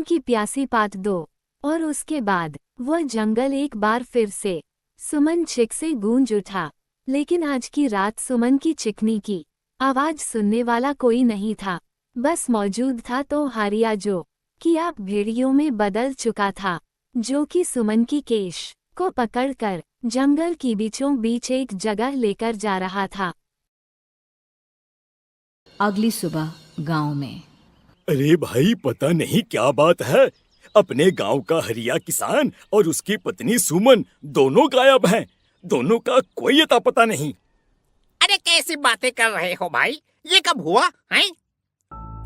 की प्यासी पार्ट 2। और उसके बाद वह जंगल एक बार फिर से सुमन चिक से गूंज उठा। लेकिन आज की रात सुमन की चिकनी की आवाज सुनने वाला कोई नहीं था। बस मौजूद था तो हारिया जो कि आप भेड़ियों में बदल चुका था, जो कि सुमन की केश को पकड़कर जंगल की बीचों बीच एक जगह लेकर जा रहा था। अगली सुबह गांव में। अरे भाई, पता नहीं क्या बात है, अपने गांव का हरिया किसान और उसकी पत्नी सुमन दोनों गायब हैं। दोनों का कोई अता पता नहीं। अरे कैसी बातें कर रहे हो भाई, ये कब हुआ है?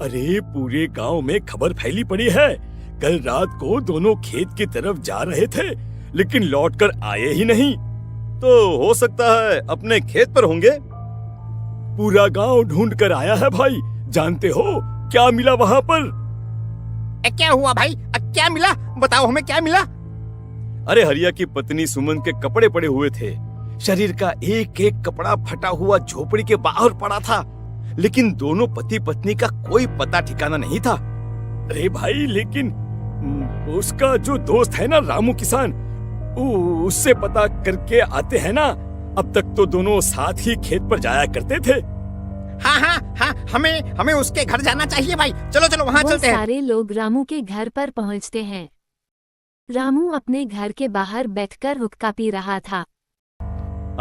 अरे पूरे गांव में खबर फैली पड़ी है। कल रात को दोनों खेत की तरफ जा रहे थे, लेकिन लौटकर आए ही नहीं। तो हो सकता है अपने खेत पर होंगे। पूरा गांव ढूंढ कर आया है भाई। जानते हो क्या मिला वहाँ पर? क्या हुआ भाई? क्या मिला? बताओ हमें, क्या मिला? अरे हरिया की पत्नी सुमन के कपड़े पड़े हुए थे। शरीर का एक एक कपड़ा फटा हुआ झोपड़ी के बाहर पड़ा था, लेकिन दोनों पति पत्नी का कोई पता ठिकाना नहीं था। अरे भाई, लेकिन उसका जो दोस्त है ना रामू किसान, उससे पता करके आते हैं ना। अब तक तो दोनों साथ ही खेत पर जाया करते थे। हाँ, हमें उसके घर जाना चाहिए भाई। चलो चलो वहाँ चलते हैं। सारे लोग रामू के घर पर पहुँचते हैं। रामू अपने घर के बाहर बैठकर हुक्का पी रहा था।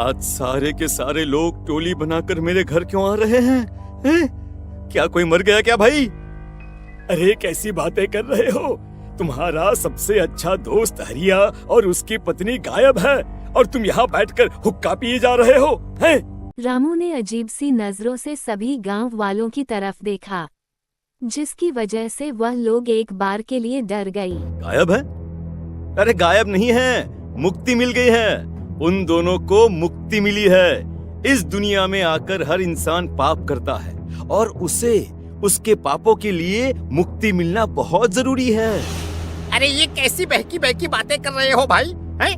आज सारे के सारे लोग टोली बनाकर मेरे घर क्यों आ रहे हैं? क्या कोई मर गया क्या भाई? अरे कैसी बातें कर रहे हो? तुम्हारा सबसे अच्छा दोस्त हरिया और उसकी पत्नी गायब है और तुम यहाँ बैठकर हुक्का पिए जा रहे हो हैं? रामू ने अजीब सी नजरों से सभी गांव वालों की तरफ देखा, जिसकी वजह से वह लोग एक बार के लिए डर गई। गायब है? अरे गायब नहीं है, मुक्ति मिल गई है। उन दोनों को मुक्ति मिली है। इस दुनिया में आकर हर इंसान पाप करता है और उसे उसके पापों के लिए मुक्ति मिलना बहुत जरूरी है। अरे ये कैसी बहकी बहकी बातें कर रहे हो भाई हैं?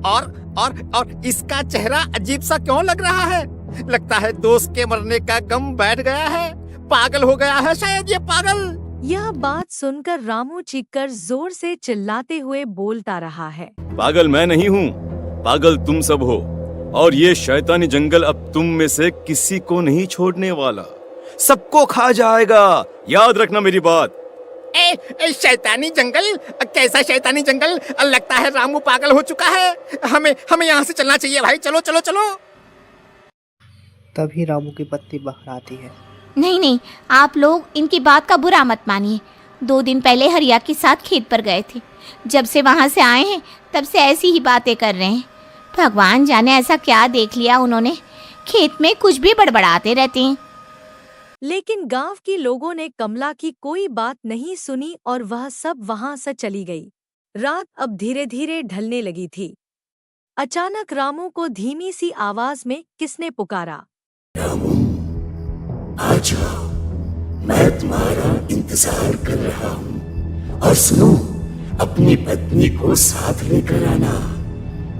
और इसका चेहरा अजीब सा क्यों लग रहा है? लगता है दोस्त के मरने का गम बैठ गया है। पागल हो गया है शायद ये पागल। यह बात सुनकर रामू चीखकर जोर से चिल्लाते हुए बोलता रहा है। पागल मैं नहीं हूँ, पागल तुम सब हो। और ये शैतानी जंगल अब तुम में से किसी को नहीं छोड़ने वाला, सबको खा जाएगा। याद रखना मेरी बात। शैतानी जंगल? कैसा शैतानी जंगल? लगता है रामू पागल हो चुका है। हमें यहाँ से चलना चाहिए भाई। चलो चलो चलो। तभी रामू की पत्नी बाहर आती है। नहीं, आप लोग इनकी बात का बुरा मत मानिए। 2 दिन पहले हरिया के साथ खेत पर गए थे। जब से वहाँ से आए हैं तब से ऐसी ही बातें कर रहे हैं। भगवान जाने ऐसा क्या देख लिया उन्होंने, खेत में कुछ भी बड़बड़ाते रहते हैं। लेकिन गांव के लोगों ने कमला की कोई बात नहीं सुनी और वह सब वहां से चली गई। रात अब धीरे धीरे ढलने लगी थी। अचानक रामू को धीमी सी आवाज में किसने पुकारा। रामू, आ जाओ, मैं तुम्हारा इंतजार कर रहा हूँ। और सुनो, अपनी पत्नी को साथ लेकर आना,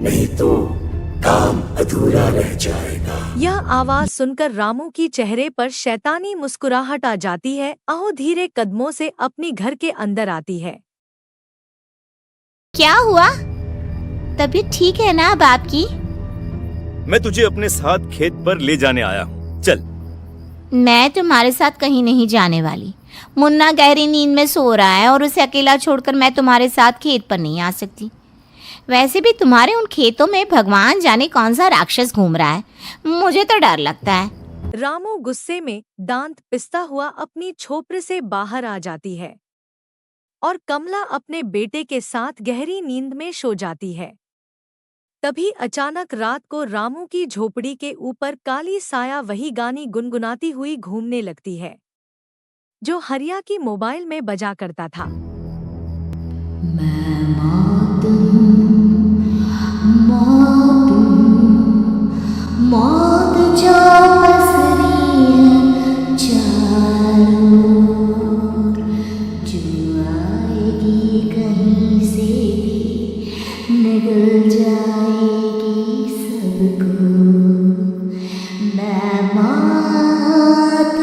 नहीं तो काम अधूरा रह जाएगा। यह आवाज सुनकर रामू की चेहरे पर शैतानी मुस्कुराहट आ जाती है। अहो धीरे कदमों से अपनी घर के अंदर आती है। क्या हुआ? तबीयत ठीक है ना अब आपकी? मैं तुझे अपने साथ खेत पर ले जाने आया हूँ, चल। मैं तुम्हारे साथ कहीं नहीं जाने वाली। मुन्ना गहरी नींद में सो रहा है और उसे अकेला छोड़कर मैं तुम्हारे साथ खेत पर नहीं आ सकती। वैसे भी तुम्हारे उन खेतों में भगवान जाने कौन सा राक्षस घूम रहा है, मुझे तो डर लगता है। रामू गुस्से में दांत पिसता हुआ अपनी झोपड़ी से बाहर आ जाती है और कमला अपने बेटे के साथ गहरी नींद में सो जाती है। तभी अचानक रात को रामू की झोपड़ी के ऊपर काली साया वही गानी गुनगुनाती हुई घूमने लगती है जो हरिया की मोबाइल में बजा करता था। मैं मौत मौत जो पसरी है चारों ओर, जो आएगी कहीं से भी निगल जाएगी सबको। मैं मौत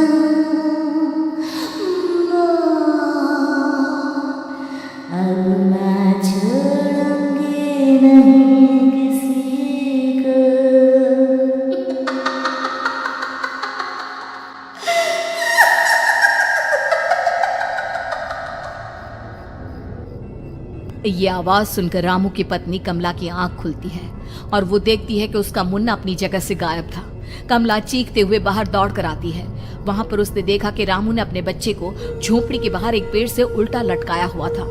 ये आवाज सुनकर रामू की पत्नी कमला की आंख खुलती है और वो देखती है कि उसका मुन्ना अपनी जगह से गायब था। कमला चीखते हुए बाहर दौड़ कर आती है। वहां पर उसने देखा कि रामू ने अपने बच्चे को झोपड़ी के बाहर एक पेड़ से उल्टा लटकाया हुआ था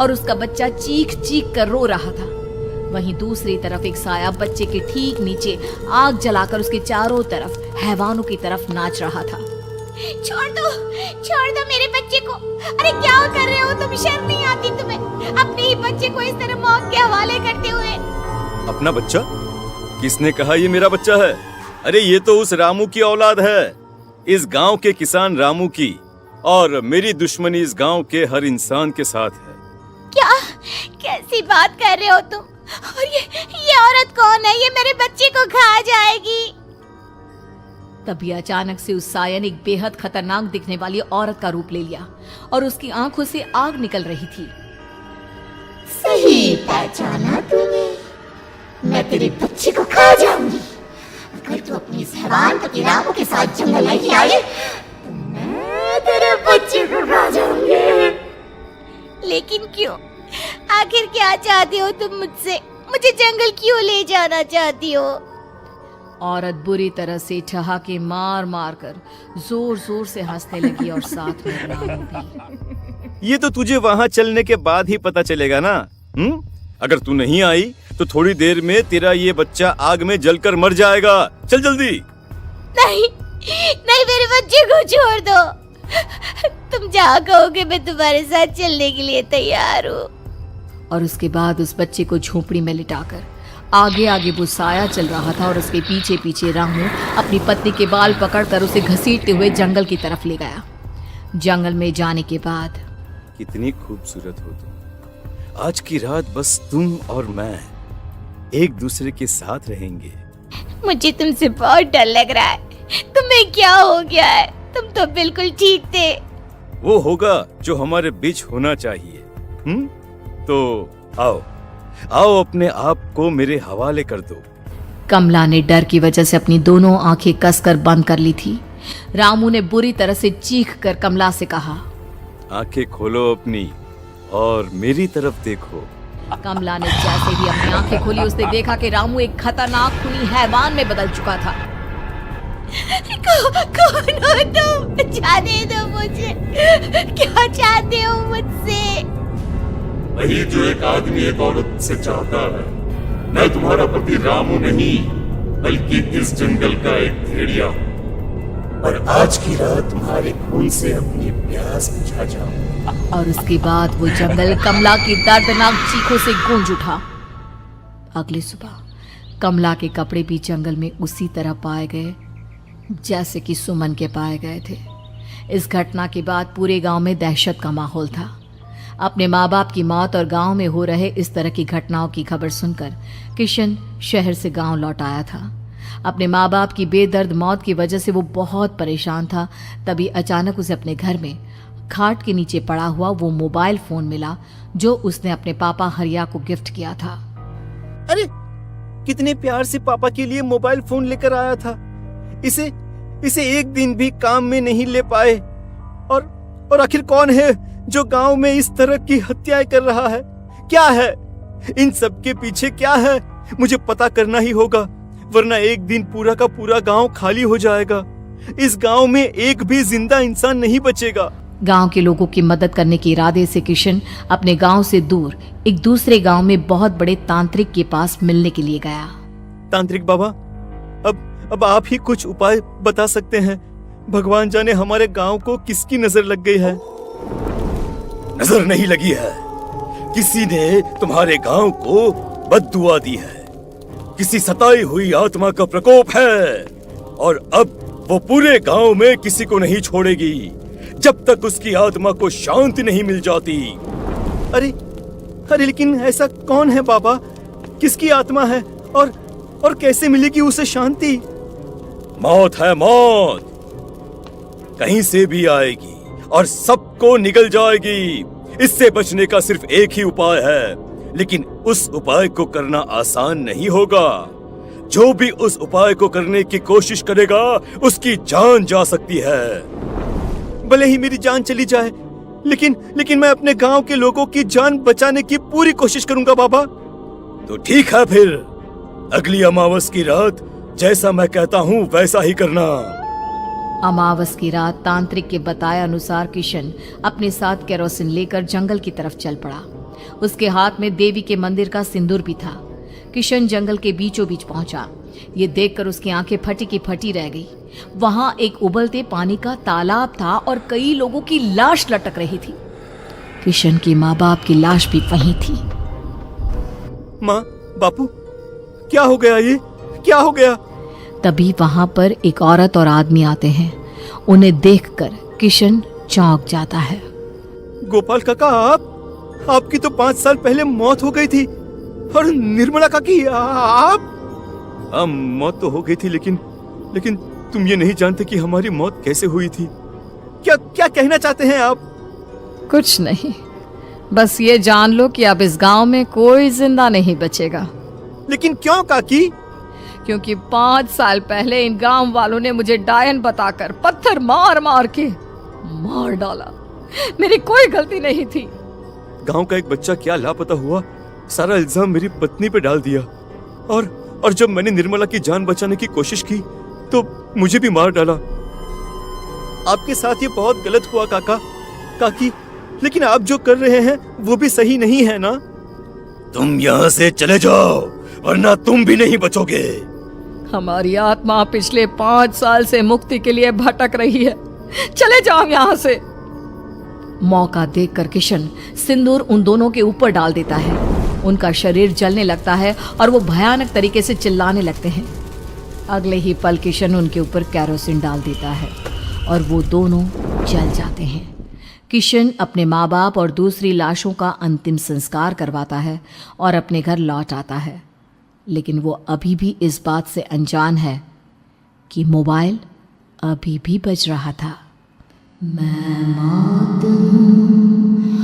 और उसका बच्चा चीख चीख कर रो रहा था। वहीं दूसरी तरफ एक साया बच्चे के ठीक नीचे आग जलाकर उसके चारों तरफ हैवानों की तरफ नाच रहा था। छोड़ दो मेरे बच्चे को। अरे क्या कर रहे हो तुम? शर्म नहीं आती तुम्हें? अपने ही बच्चे को इस तरह मौत के हवाले करते हुए। अपना बच्चा? किसने कहा ये मेरा बच्चा है? अरे ये तो उस रामू की औलाद है, इस गांव के किसान रामू की, और मेरी दुश्मनी इस गांव के हर इंसान के साथ है। क्या? कैसी बात कर रहे हो तुम? और ये औरत कौन है? ये मेरे बच्चे को खा जाएगी। तभी अचानक से उस साया ने एक बेहद खतरनाक दिखने वाली औरत का रूप ले लिया और उसकी आंखों से आग निकल रही थी। सही पहचाना तूने। मैं तेरे बच्चे को खा जाऊंगी। अगर तू अपनी इस हैवान पति रामू के साथ जंगल नहीं आई तो मैं तेरे बच्चे को खा जाऊंगी। लेकिन क्यों? आखिर क्या चाहती हो तुम मुझसे? मुझे जंगल क्यों ले जाना चाहती हो? औरत बुरी तरह से ठहाके मार मार कर जोर जोर से हंसने लगी और साथ में रामू भी। ये तो तुझे वहाँ चलने के बाद ही पता चलेगा ना। अगर तू नहीं आई तो थोड़ी देर में तेरा ये बच्चा आग में जलकर मर जाएगा। चल जल्दी। नहीं, मेरे बच्चे को छोड़ दो। तुम जहाँ कहोगे मैं तुम्हारे साथ चलने के लिए तैयार हूँ। और उसके बाद उस बच्चे को झोपड़ी में लिटाकर आगे आगे वो साया चल रहा था और उसके पीछे पीछे रामू अपनी पत्नी के बाल पकड़कर उसे घसीटते हुए जंगल की तरफ ले गया। जंगल में जाने के बाद, कितनी खूबसूरत हो तुम। आज की रात बस तुम और मैं एक दूसरे के साथ रहेंगे। मुझे तुमसे बहुत डर लग रहा है। तुम्हें क्या हो गया है? तुम तो बिल्कुल ठीक थे। वो होगा जो हमारे बीच होना चाहिए। तो आओ अपने आप को मेरे हवाले कर दो। कमला ने डर की वजह से अपनी दोनों आंखें कसकर बंद कर ली थी। रामू ने बुरी तरह से चीख कर कमला से कहा, आंखें खोलो अपनी और मेरी तरफ देखो। कमला ने जैसे ही अपनी आंखें खोली उसने देखा कि रामू एक खतरनाक खूनी हैवान में बदल चुका था। कौन हो तुम? जाने दो मुझे। क्या चाहते हो मुझसे? वही जो एक आदमी एक औरत से चाहता है। मैं तुम्हारा पति रामू नहीं, बल्कि इस जंगल का एक भेड़िया हूँ, और आज की रात तुम्हारे खून से अपनी प्यास बुझा जाऊं। और उसके बाद वो जंगल कमला की दर्दनाक चीखों से गूंज उठा। अगली सुबह कमला के कपड़े भी जंगल में उसी तरह पाए गए जैसे कि सुमन के पाए गए थे। इस घटना के बाद पूरे गांव में दहशत का माहौल था। अपने माँ बाप की मौत और गांव में हो रहे इस तरह की घटनाओं की खबर सुनकर किशन शहर से गांव लौट आया था। अपने माँ बाप की बेदर्द मौत की वजह से वो बहुत परेशान था। तभी अचानक उसे अपने घर में खाट के नीचे पड़ा हुआ वो मोबाइल फोन मिला जो उसने अपने पापा हरिया को गिफ्ट किया था। अरे कितने प्यार से पापा के लिए मोबाइल फोन लेकर आया था। इसे एक दिन भी काम में नहीं ले पाए। और आखिर कौन है जो गांव में इस तरह की हत्याएं कर रहा है? क्या है इन सब के पीछे? क्या है? मुझे पता करना ही होगा, वरना एक दिन पूरा का पूरा गांव खाली हो जाएगा। इस गांव में एक भी जिंदा इंसान नहीं बचेगा। गांव के लोगों की मदद करने के इरादे से किशन अपने गांव से दूर एक दूसरे गांव में बहुत बड़े तांत्रिक के पास मिलने के लिए गया। तांत्रिक बाबा, अब आप ही कुछ उपाय बता सकते हैं। भगवान जाने हमारे गांव को किसकी नजर लग गई है। नजर नहीं लगी है, किसी ने तुम्हारे गांव को बद्दुआ दी है। किसी सताई हुई आत्मा का प्रकोप है और अब वो पूरे गांव में किसी को नहीं छोड़ेगी जब तक उसकी आत्मा को शांति नहीं मिल जाती। अरे लेकिन ऐसा कौन है बाबा? किसकी आत्मा है और कैसे मिलेगी उसे शांति? मौत है, मौत कहीं से भी आएगी और सबको निगल जाएगी। इससे बचने का सिर्फ एक ही उपाय है, लेकिन उस उपाय को करना आसान नहीं होगा। जो भी उस उपाय को करने की कोशिश करेगा उसकी जान जा सकती है। भले ही मेरी जान चली जाए, लेकिन मैं अपने गांव के लोगों की जान बचाने की पूरी कोशिश करूंगा बाबा। तो ठीक है फिर, अगली अमावस की रात जैसा मैं कहता हूँ वैसा ही करना। अमावस की रात तांत्रिक के बताए अनुसार किशन अपने साथ केरोसिन लेकर जंगल की तरफ चल पड़ा। उसके हाथ में देवी के मंदिर का सिंदूर भी था। किशन जंगल के बीचों बीच पहुंचा। ये देखकर उसकी आंखें फटी की फटी रह गई। वहां एक उबलते पानी का तालाब था और कई लोगों की लाश लटक रही थी। किशन के माँ बाप की लाश भी वहीं थी। माँ, बापू, क्या हो गया? ये क्या हो गया? तभी वहां पर एक औरत और आदमी आते हैं। उन्हें देखकर किशन चौंक जाता है। गोपाल काका, आपकी तो 5 साल पहले मौत हो गई थी। और निर्मला काकी, आप? हाँ, मौत तो हो गई थी, लेकिन तुम ये नहीं जानते कि हमारी मौत कैसे हुई थी। क्या कहना चाहते हैं आप? कुछ नहीं, बस ये जान लो कि अब इस गांव में कोई जिंदा नहीं बचेगा। लेकिन क्यों काकी? क्योंकि 5 साल पहले इन गांव वालों ने मुझे डायन बताकर पत्थर मार मार के मार डाला। मेरी कोई गलती नहीं थी। गांव का एक बच्चा क्या लापता हुआ, सारा इल्जाम मेरी पत्नी पे डाल दिया। और जब मैंने निर्मला की जान बचाने की कोशिश की तो मुझे भी मार डाला। आपके साथ ये बहुत गलत हुआ काकी, लेकिन आप जो कर रहे हैं वो भी सही नहीं है ना? तुम यहाँ से चले जाओ वरना तुम भी नहीं बचोगे। हमारी आत्मा पिछले 5 साल से मुक्ति के लिए भटक रही है। चले जाओ यहाँ से। मौका देखकर किशन सिंदूर उन दोनों के ऊपर डाल देता है। उनका शरीर जलने लगता है और वो भयानक तरीके से चिल्लाने लगते हैं। अगले ही पल किशन उनके ऊपर केरोसिन डाल देता है और वो दोनों जल जाते हैं। किशन अपने माँ बाप और दूसरी लाशों का अंतिम संस्कार करवाता है और अपने घर लौट आता है। लेकिन वो अभी भी इस बात से अनजान है कि मोबाइल अभी भी बज रहा था। मैं मौत हूँ,